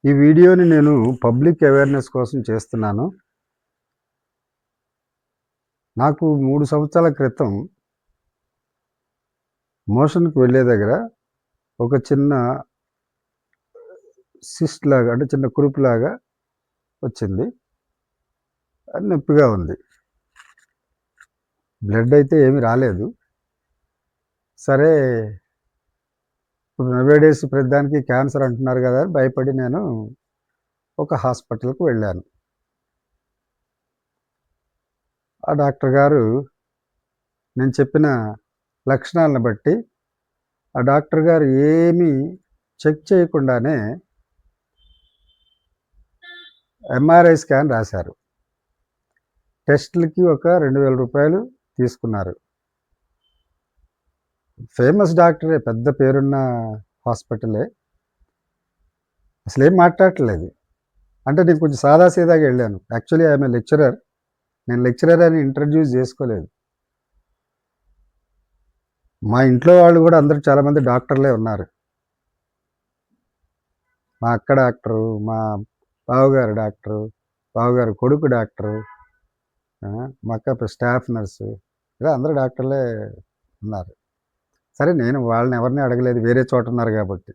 ఈ వీడియోని నేను పబ్లిక్ అవేర్‌నెస్ కోసం చేస్తున్నాను. నాకు 3 సంవత్సరాల క్రితం మోషన్‌కి వెళ్ళే దగ్గర ఒక చిన్న సిస్ట్ లాగా అంటే చిన్న కురుపులాగా వచ్చింది. అది నొప్పిగా ఉంది. బ్లడ్ అయితే ఏమి రాలేదు. సరే ఇప్పుడు నౌఏడేస్ ప్రతిదానికి క్యాన్సర్ అంటున్నారు గదా! అని భయపడి నేను ఒక హాస్పిటల్‌కి వెళ్ళాను. ఆ డాక్టర్ గారు నేను చెప్పిన లక్షణాలను బట్టి ఆ డాక్టర్ గారు ఏమీ చెక్ చేయకుండానే ఎంఆర్ఐ స్కాన్ రాశారు. టెస్ట్‌లకి ఒక రూ. 2000 తీసుకున్నారు. ఫేమస్ డాక్టరే, పెద్ద పేరున్న హాస్పిటలే. అసలేం మాట్లాడట్లేదు. అంటే నేను కొంచెం సాదా సీదాగా ఎళ్ళాను. Actually I am a lecturer. నేను లెక్చరర్ అని ఇంట్రొడ్యూస్ జేసుకోలేదు. మా ఇంట్లో వాళ్ళు గూడా అందరూ చాలామంది డాక్టర్లే ఉన్నారు. మా అక్క డాక్టరు, మా బావగారు డాక్టరు, బావగారి కొడుకు డాక్టరు, మా అక్క స్టాఫ్ నర్సు. ఇలా అందరూ డాక్టర్లే ఉన్నారు. సరే నేను వాళ్ళని ఎవరిని అడగలేదు. వేరే చోట ఉన్నారు గాబట్టి.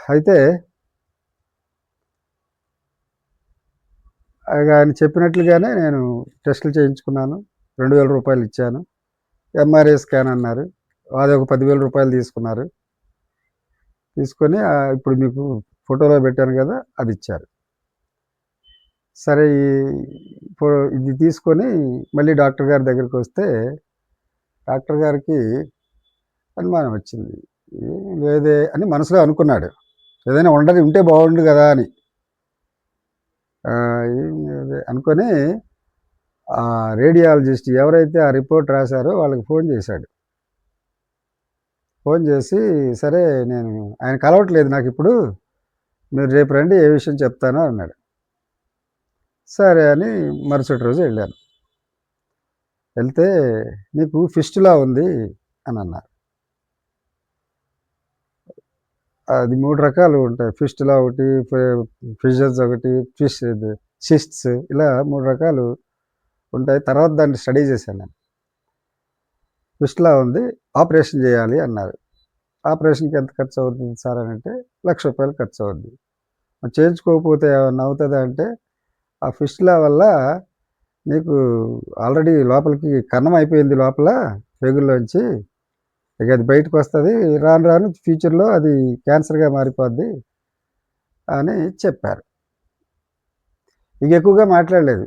అయితే ఆయన చెప్పినట్లుగానే నేను టెస్టులు చేయించుకున్నాను. రూ. 2000 ఇచ్చాను. ఎంఆర్ఐ స్కాన్ అన్నారు. అదొక రూ. 10,000 తీసుకున్నారు. తీసుకొని ఇప్పుడు మీకు ఫోటోలో పెట్టాను గదా! అదిచ్చారు. సరే ఇది తీసుకొని మళ్ళీ డాక్టర్ గారి దగ్గరికొస్తే డాక్టర్ గారికి అనుమానం వచ్చింది. ఏం లేదే అని మనసులో అనుకున్నాడు. ఏదైనా ఉంటే బావుండు గదా! అని. ఏం లేదే అనుకోని రేడియాలజిస్ట్ ఎవరైతే ఆ రిపోర్ట్ రాసారో వాళ్ళకి ఫోన్ చేశాడు. ఫోన్ చేసి, "సరే నేను ఆయన కలవట్లేదు నాకిప్పుడు. మీరు రేపు రండి ఏ విషయం చెప్తాను" అన్నాడు. సరే అని మరుసటి రోజు ఎళ్ళాను. వెళ్తే "నీకు ఫిస్టులా ఉంది" అని అన్నారు. అది 3 రకాలు ఉంటాయి. ఫిస్టులా ఒకటి, ఫిషస్ ఒకటి, సిస్ట్స్ ఇలా 3 రకాలు ఉంటాయి. తర్వాత దాన్ని స్టడీ చేశాను నేను. ఫిస్టులా ఉంది, ఆపరేషన్ చేయాలి అన్నారు. ఆపరేషన్‌కి ఎంత ఖర్చు అవుతుంది సార్ అనంటే, రూ. 1,00,000 ఖర్చు అవుద్ది. మరి చేయించుకోకపోతే ఏమన్నా అవుతదా అంటే, ఆ ఫిస్టులా వల్ల నీకు ఆల్రెడీ లోపలికి కన్నం అయిపోయింది లోపల పేగుల్లోంచి. ఇక అది బయటకొస్తది. రాను రాను ఫ్యూచర్‌లో అది క్యాన్సర్‌గా మారిపోద్ది అని చెప్పారు. ఇక ఎక్కువగా మాట్లాడలేదు.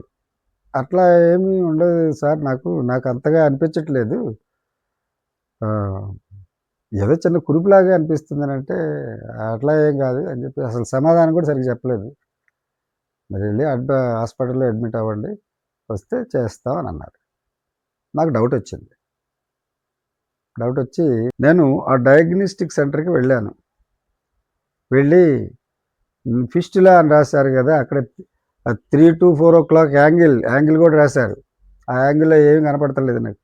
అట్లా ఏమీ ఉండదు సార్ నాకంతగా అనిపించట్లేదు. ఆహ్, ఏదో చిన్న కురుపులాగా అనిపిస్తుందనంటే, అట్లా ఏం కాదు అని చెప్పి అసలు సమాధానం కూడా సరిగ్గా చెప్పలేదు. మీరెళ్లి హాస్పిటల్‌లో అడ్మిట్ అవ్వండి. వస్తే చేస్తాం అని అన్నారు. నాకు డౌటొచ్చింది. డౌటొచ్చి నేను ఆ డయాగ్నోస్టిక్ సెంటర్‌కి వెళ్ళాను. వెళ్ళి ఫిస్టులా అని రాశారు గదా! అక్కడ 3-4 యాంగిల్ గూడా రాశారు. ఆ యాంగిల్‌లో ఏమి కనపడతలేదు నాకు.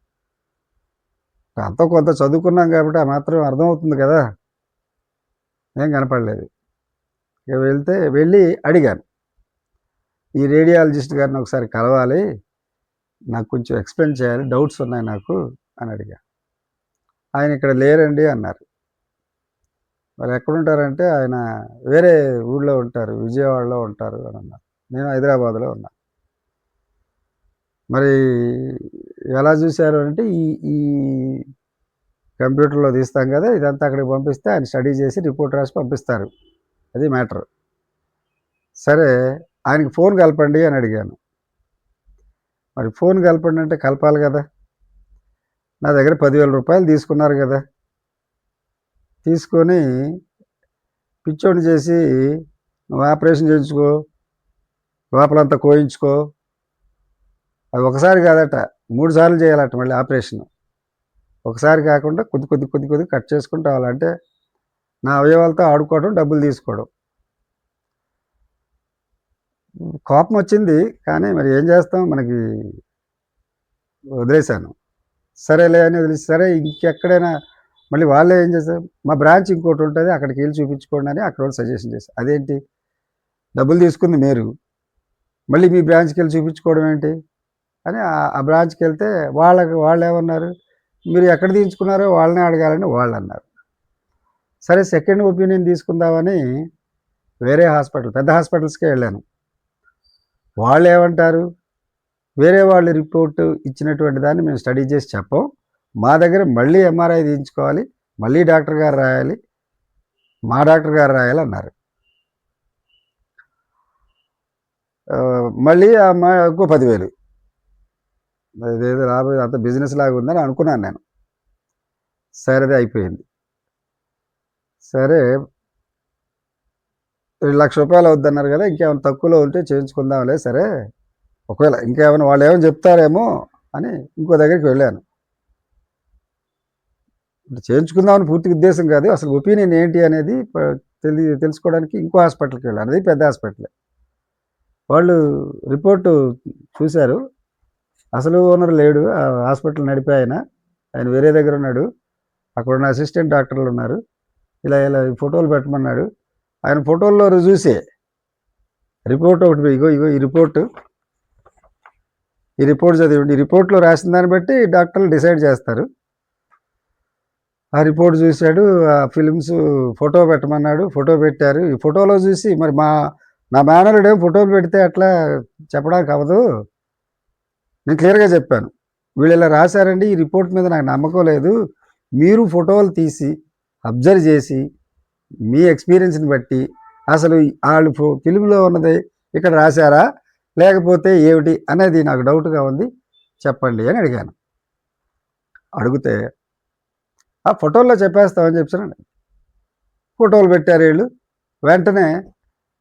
అంతో కొంత చదువుకున్నాం కాబట్టి ఆ మాత్రం అర్థమవుతుంది గదా! ఏం కనపడలేదు. ఇక వెళ్ళి అడిగాను. ఈ రేడియాలజిస్ట్ గారిని ఒకసారి కలవాలి. నాకు కొంచెం ఎక్స్‌ప్లెయిన్ చేయాలి. డౌట్స్ ఉన్నాయి నాకు అని అడిగా. ఆయన ఇక్కడ లేరండి అన్నారు. మరి ఎక్కడుంటారంటే ఆయన వేరే ఊర్లో ఉంటారు. విజయవాడలో ఉంటారు అని అన్నారు. నేను హైదరాబాద్‌లో ఉన్నా. మరి ఎలా చూసారు అంటే ఈ ఈ కంప్యూటర్‌లో తీస్తాం గదా! ఇదంతా అక్కడికి పంపిస్తే ఆయన స్టడీ చేసి రిపోర్ట్ రాసి పంపిస్తారు. అది మ్యాటర్. సరే ఆయనకి ఫోన్ కలపండి అని అడిగాను. మరి ఫోన్ కలపండి అంటే కలపాలి గదా! నా దగ్గర రూ. 10,000 తీసుకున్నారు గదా! తీసుకొని పిచ్చోడిని చేసి నువ్వు ఆపరేషన్ చేయించుకో, లోపలంతా కోయించుకో. అది ఒకసారి కాదట. 3 సార్లు చేయాలట మళ్ళీ ఆపరేషను. ఒకసారి కాకుండా కొద్ది కట్ చేసుకుంటూ రావాలి. అంటే నా అవయవాలతో ఆడుకోవడం, డబ్బులు తీసుకోవడం. కోపమొచ్చింది. కానీ మరి ఏం చేస్తాం మనకి వదిలేసాను. సరేలే అని వదిలేసి సరే ఇంకెక్కడైనా మళ్ళీ వాళ్ళే ఏం చేశారు, మా బ్రాంచ్ ఇంకోటి ఉంటుంది అక్కడికి వెళ్ళి చూపించుకోండి అని అక్కడ వాళ్ళు సజెషన్ చేశారు. అదేంటి, డబ్బులు తీసుకుంది మీరు, మళ్ళీ మీ బ్రాంచ్కి వెళ్ళి చూపించుకోవడం ఏంటి అని ఆ బ్రాంచ్కి వెళ్తే వాళ్ళు ఏమన్నారు, మీరు ఎక్కడ తీయించుకున్నారో వాళ్ళనే అడగాలని వాళ్ళు అన్నారు. సరే సెకండ్ ఒపీనియన్ తీసుకుందామని వేరే హాస్పిటల్, పెద్ద హాస్పిటల్స్కే వెళ్ళాను. వాళ్ళు ఏమంటారు, వేరే వాళ్ళు రిపోర్ట్ ఇచ్చినటువంటి దాన్ని మేము స్టడీ చేసి చెప్పం, మా దగ్గర మళ్ళీ ఎంఆర్ఐ తీయించుకోవాలి, మళ్ళీ డాక్టర్ గారు రాయాలి, మా డాక్టర్ గారు రాయాలి అన్నారు. మళ్ళీ ఇంకో 10,000, ఇదేదో రాబోయే అంత బిజినెస్ లాగా ఉందని అనుకున్నాను నేను. సరేదే అయిపోయింది. సరే ₹1,00,000 అవుద్దన్నారు కదా, ఇంకేమైనా తక్కువలో ఉంటే చేయించుకుందాంలే, సరే ఒకవేళ ఇంకేమైనా వాళ్ళు ఏమైనా చెప్తారేమో అని ఇంకో దగ్గరికి వెళ్ళాను. చేయించుకుందామని పూర్తి ఉద్దేశం కాదు, అసలు ఒపీనియన్ ఏంటి అనేది తెలుసుకోవడానికి ఇంకో హాస్పిటల్కి వెళ్ళాను. అది పెద్ద హాస్పిటలే. వాళ్ళు రిపోర్టు చూశారు. అసలు ఓనర్ లేడు, ఆ హాస్పిటల్ నడిపే ఆయన వేరే దగ్గర ఉన్నాడు, అక్కడ ఉన్న అసిస్టెంట్ డాక్టర్లు ఉన్నారు, ఇలా ఫోటోలు పెట్టమన్నాడు. ఆయన ఫోటోల్లో చూసే రిపోర్ట్ ఒకటి, ఇగో ఈ రిపోర్ట్ చదివండి, ఈ రిపోర్ట్లో రాసిన దాన్ని బట్టి డాక్టర్లు డిసైడ్ చేస్తారు. ఆ రిపోర్ట్ చూశాడు, ఆ ఫిలిమ్స్ ఫోటో పెట్టమన్నాడు, ఫోటో పెట్టారు. ఈ ఫోటోలో చూసి మరి నా మేనల్లుడు ఏం ఫోటోలు పెడితే అట్లా చెప్పడానికి అవ్వదు, నేను క్లియర్గా చెప్పాను, వీళ్ళు ఇలా రాశారండి, ఈ రిపోర్ట్ మీద నాకు నమ్మకం లేదు, మీరు ఫోటోలు తీసి అబ్జర్వ్ చేసి మీ ఎక్స్పీరియన్స్ని బట్టి అసలు వాళ్ళు ఫిలింలో ఉన్నది ఇక్కడ రాశారా లేకపోతే ఏమిటి అనేది నాకు డౌట్గా ఉంది, చెప్పండి అని అడిగాను. అడిగితే ఆ ఫోటోల్లో చెప్పేస్తామని చెప్పానండి. ఫోటోలు పెట్టారు వీళ్ళు. వెంటనే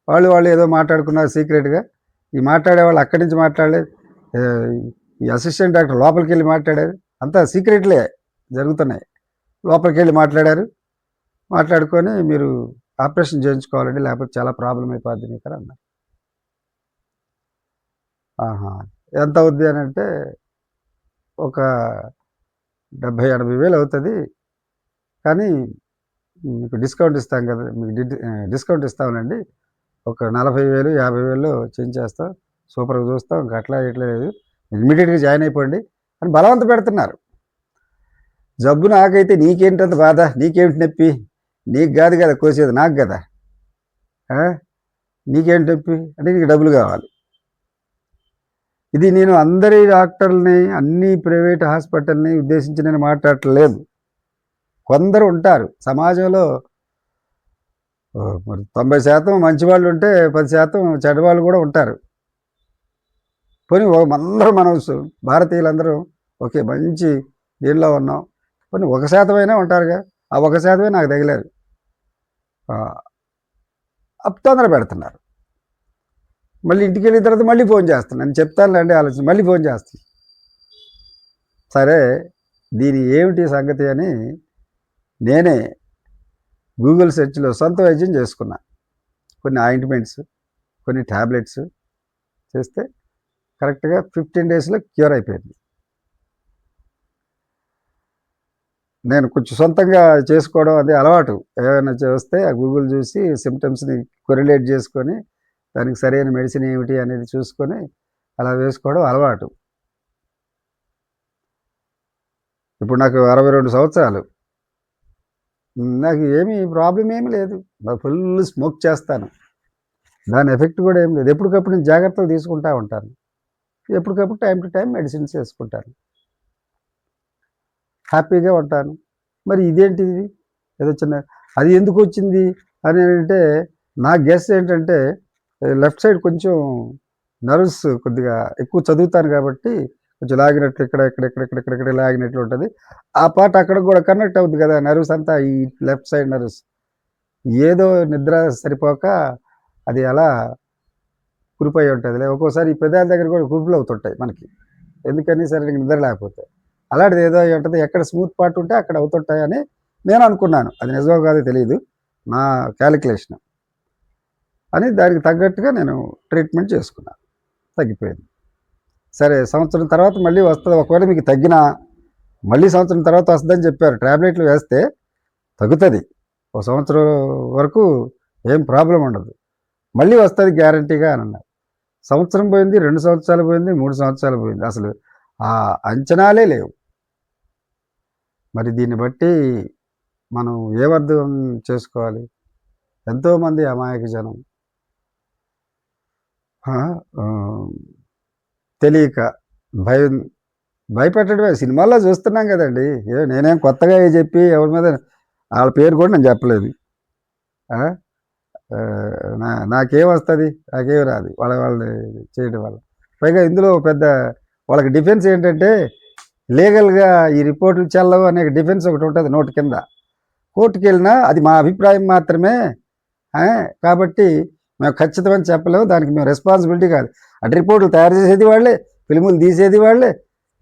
వాళ్ళు ఏదో మాట్లాడుకున్నారు సీక్రెట్గా. ఈ మాట్లాడేవాళ్ళు అక్కడి నుంచి మాట్లాడలేదు, ఈ అసిస్టెంట్ డాక్టర్ లోపలికి వెళ్ళి మాట్లాడారు. అంతా సీక్రెట్లే జరుగుతున్నాయి. లోపలికి వెళ్ళి మాట్లాడుకొని మీరు ఆపరేషన్ చేయించుకోవాలండి, లేకపోతే చాలా ప్రాబ్లం అయిపోద్ది మీకు అన్నారు. ఎంత అవుద్ది అని అంటే ఒక 70,000-80,000 అవుతుంది, కానీ మీకు డిస్కౌంట్ ఇస్తాం కదా, మీకు డిస్కౌంట్ ఇస్తామనండి, ఒక 40,000-50,000లో చేయించేస్తాం, సూపర్గా చూస్తాం, ఇంకా అట్లా ఇట్లా లేదు, ఇమ్మీడియట్గా జాయిన్ అయిపోండి అని బలవంత పెడుతున్నారు. జబ్బు నాకైతే నీకేంటంత బాధ, నీకేమిటి నొప్పి, నీకు కాదు కదా కోసేది, నాకు కదా, నీకేంటి నొప్పి అంటే నీకు డబ్బులు కావాలి. ఇది నేను అందరి డాక్టర్లని, అన్ని ప్రైవేట్ హాస్పిటల్ని ఉద్దేశించి నేను మాట్లాడట్లేదు. కొందరు ఉంటారు సమాజంలో, 90% మంచి వాళ్ళు ఉంటే 10% చెడ్డవాళ్ళు కూడా ఉంటారు. పోనీ అందరూ మనం భారతీయులందరూ ఒకే మంచి దీనిలో ఉన్నాం, పోనీ 1% ఉంటారుగా, ఆ 1% నాకు తగిలారు, తొందర పెడుతున్నారు. మళ్ళీ ఇంటికి వెళ్ళిన తర్వాత మళ్ళీ ఫోన్ చేస్తాను, నేను చెప్తానులేండి ఆలోచన, మళ్ళీ ఫోన్ చేస్తాను. సరే దీని ఏమిటి సంగతి అని నేనే గూగుల్ సెర్చ్లో సొంత వైద్యం చేసుకున్నా. కొన్ని ఆయింట్మెంట్స్, కొన్ని ట్యాబ్లెట్స్ చేస్తే కరెక్ట్గా 15 డేస్లో క్యూర్ అయిపోయింది. నేను కొంచెం సొంతంగా చేసుకోవడం అది అలవాటు. ఏమైనా చేస్తే ఆ గూగుల్ చూసి సిమ్టమ్స్ని కొరిలేట్ చేసుకొని దానికి సరైన మెడిసిన్ ఏమిటి అనేది చూసుకొని అలా వేసుకోవడం అలవాటు. ఇప్పుడు నాకు 62 సంవత్సరాలు, నాకు ఏమీ ప్రాబ్లం ఏమీ లేదు, నాకు ఫుల్ స్మోక్ చేస్తాను, దాని ఎఫెక్ట్ కూడా ఏం లేదు. ఎప్పటికప్పుడు నేను జాగ్రత్తలు తీసుకుంటూ ఉంటాను, ఎప్పటికప్పుడు టైం టు టైం మెడిసిన్స్ వేసుకుంటాను, హ్యాపీగా ఉంటాను. మరి ఇదేంటిది ఏదో చిన్న, అది ఎందుకు వచ్చింది అని అంటే నా గెస్ ఏంటంటే లెఫ్ట్ సైడ్ కొంచెం నర్వ్స్ కొద్దిగా ఎక్కువ చదువుతాను కాబట్టి కొంచెం లాగినట్లు ఇక్కడ లాగినట్లు ఉంటుంది. ఆ పార్ట్ అక్కడ కూడా కనెక్ట్ అవుతుంది కదా నర్వ్స్ అంతా, ఈ లెఫ్ట్ సైడ్ నర్వ్స్. ఏదో నిద్ర సరిపోక అది అలా కురిపోయి ఉంటుంది. ఒక్కోసారి ఈ పెదాల దగ్గర కూడా కురుపులు అవుతుంటాయి మనకి, ఎందుకని సరే నిద్ర లేకపోతే. అలాంటిది ఏదో ఉంటుంది, ఎక్కడ స్మూత్ పార్ట్ ఉంటే అక్కడ అవుతుంటాయని నేను అనుకున్నాను. అది నిజమో కాదో తెలియదు, నా క్యాలిక్యులేషన్ అని. దానికి తగ్గట్టుగా నేను ట్రీట్మెంట్ చేసుకున్నాను, తగ్గిపోయింది. సరే సంవత్సరం తర్వాత మళ్ళీ వస్తుంది, ఒకవేళ మీకు తగ్గినా మళ్ళీ సంవత్సరం తర్వాత వస్తుందని చెప్పారు. ట్యాబ్లెట్లు వేస్తే తగ్గుతుంది. ఒక సంవత్సరం వరకు ఏం ప్రాబ్లం ఉండదు. మళ్ళీ వస్తుంది గ్యారంటీగా అని అన్నారు. సంవత్సరం పోయింది, 2 సంవత్సరాలు పోయింది, 3 సంవత్సరాలు పోయింది. అసలు ఆ అంచనాలే లేవు. మరి దీన్ని బట్టి మనం ఏమర్థం చేసుకోవాలి? ఎంతోమంది అమాయక జనం ఆ! తెలియక భయం భయపెట్టడమే. సినిమాల్లో చూస్తున్నాం కదండీ! నేనేం కొత్తగా చెప్పి ఎవరి మీద ఆళ్ళ పేరు కూడా నేను చెప్పలేదు. ఆ! నాకేమొస్తది? నాకేమి రాదు. వాళ్ళు చేయడం వల్ల. పైగా ఇందులో పెద్ద వాళ్ళకి డిఫెన్స్ ఏంటంటే, లీగల్‌గా ఈ రిపోర్టులు చెల్లవు అనే డిఫెన్స్ ఒకటుంటది నోటి కింద. కోర్టుకెళ్ళినా అది మా అభిప్రాయం మాత్రమే. ఆ! కాబట్టి మేము ఖచ్చితమని చెప్పలేము. దానికి మేము రెస్పాన్సిబిలిటీ కాదు. అంటే రిపోర్టులు తయారు చేసేది వాళ్ళే, ఫిల్ములు తీసేది వాళ్ళే,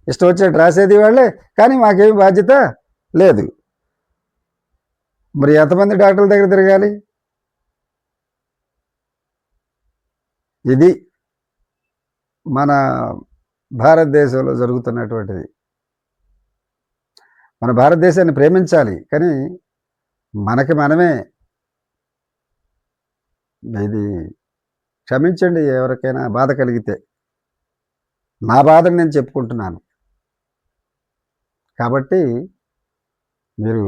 ఇష్టం వచ్చినట్టు రాసేది వాళ్ళే. కానీ మాకేమి బాధ్యత లేదు. మరి ఎంతమంది డాక్టర్ల దగ్గర తిరగాలి? ఇది మన భారతదేశంలో జరుగుతున్నటువంటిది. మన భారతదేశాన్ని ప్రేమించాలి. కానీ మనకి మనమే ఇది క్షమించండి ఎవరికైనా బాధ కలిగితే. నా బాధను నేను చెప్పుకుంటున్నాను. కాబట్టి మీరు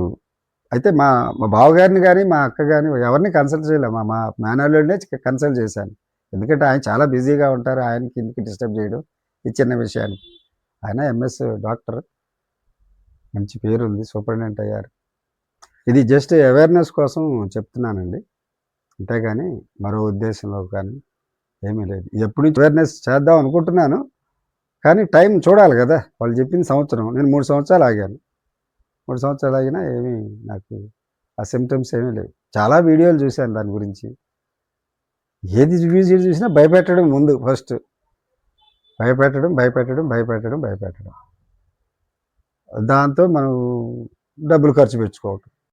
అయితే మా మా బావగారిని గాని, మా అక్క గాని ఎవరిని కన్సల్ట్ చేయలే. మా మా మేనల్లుడినే కన్సల్ట్ చేశాను. ఎందుకంటే ఆయన చాలా బిజీగా ఉంటారు. ఆయనకి ఎందుకు డిస్టర్బ్ చేయడం ఈ చిన్న విషయానికి. ఆయన ఎంఎస్ డాక్టర్. మంచి పేరుంది. సూపరింటెండెంట్ అయ్యారు. ఇది జస్ట్ అవేర్‌నెస్ కోసం చెప్తున్నానండి. అంతేగాని మరో ఉద్దేశంలో కానీ ఏమీ లేదు. ఎప్పటి నుంచో అవేర్‌నెస్ చేద్దాం అనుకుంటున్నాను. కానీ టైం చూడాలి గదా! వాళ్ళు చెప్పింది సంవత్సరం. నేను 3 సంవత్సరాలు ఆగాను. 3 సంవత్సరాలు ఆగినా ఏమీ నాకు ఆ సింప్టమ్స్ ఏమీ లేవు. చాలా వీడియోలు చూశాను దాని గురించి. ఏది వీడియో చూసినా భయపెట్టడం ముందు ఫస్ట్. భయపెట్టడం, భయపెట్టడం, భయపెట్టడం, భయపెట్టడం. దాంతో మనం డబ్బులు ఖర్చు పెట్టుకోవటం.